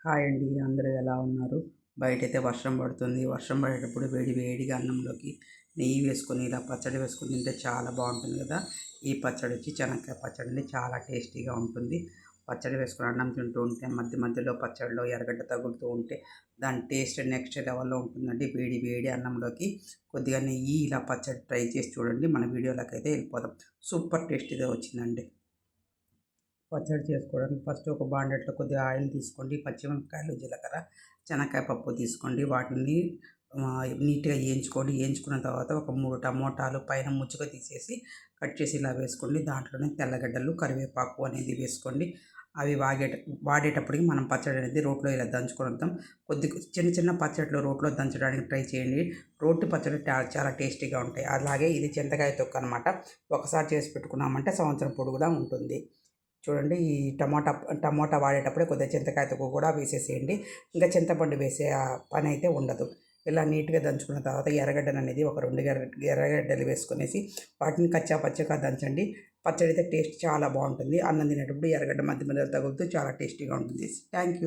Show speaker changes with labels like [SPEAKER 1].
[SPEAKER 1] Hi అండి, అందరూ ఎలా ఉన్నారు? బయటైతే వర్షం పడుతుంది. వర్షం పడేటప్పుడు వేడి వేడిగా అన్నంలోకి నెయ్యి వేసుకొని ఇలా పచ్చడి వేసుకొని తింటే చాలా బాగుంటుంది కదా. ఈ పచ్చడి వచ్చి చెనక్కాయ పచ్చడి అండి. చాలా టేస్టీగా ఉంటుంది. పచ్చడి వేసుకొని అన్నం తింటూ ఉంటే మధ్య మధ్యలో పచ్చడిలో ఎర్రగడ్డ తగులుతూ ఉంటే దాని టేస్ట్ నెక్స్ట్ లెవెల్లో ఉంటుందండి. వేడి వేడి అన్నంలోకి కొద్దిగా నెయ్యి ఇలా పచ్చడి ట్రై చేసి చూడండి. మన వీడియోలోకి అయితే వెళ్ళిపోదాం. సూపర్ టేస్టీగా వచ్చిందండి. పచ్చడి చేసుకోవడానికి ఫస్ట్ ఒక బాండెట్లో కొద్దిగా ఆయిల్ తీసుకోండి. పచ్చిమిరపకాయలు, జీలకర్ర, శనక్కాయ పప్పు తీసుకోండి. వాటిని నీట్గా వేయించుకోండి. వేయించుకున్న తర్వాత ఒక 3 టమోటాలు పైన ముచ్చుక తీసేసి కట్ చేసి ఇలా వేసుకోండి. దాంట్లోనే తెల్లగడ్డలు, కరివేపాకు అనేది వేసుకోండి. అవి వాడేటప్పటికి మనం పచ్చడి అనేది రోట్లో ఇలా దంచుకుంటాం. చిన్న చిన్న పచ్చడిలో రోట్లో దంచడానికి ట్రై చేయండి. రోటి పచ్చడి చాలా టేస్టీగా ఉంటాయి. అలాగే ఇది చింతకాయ తొక్కు అనమాట. ఒకసారి చేసి పెట్టుకున్నామంటే సంవత్సరం పొడుగులా ఉంటుంది. చూడండి, ఈ టమోటా వాడేటప్పుడే కొద్దిగా చింతకాయ తొక్కు కూడా వేసేసేయండి. ఇంకా చింతపండు వేసే పని అయితే ఉండదు. ఇలా నీట్గా దంచుకున్న తర్వాత ఎర్రగడ్డలు అనేది ఒక 2 ఎర్రగడ్డలు వేసుకునేసి వాటిని కచ్చా పచ్చగా దంచండి. పచ్చడి అయితే టేస్ట్ చాలా బాగుంటుంది. అన్నం తినేటప్పుడు ఎర్రగడ్డ మధ్య మధ్యలో తగులుతూ చాలా టేస్టీగా ఉంటుంది. Thank you.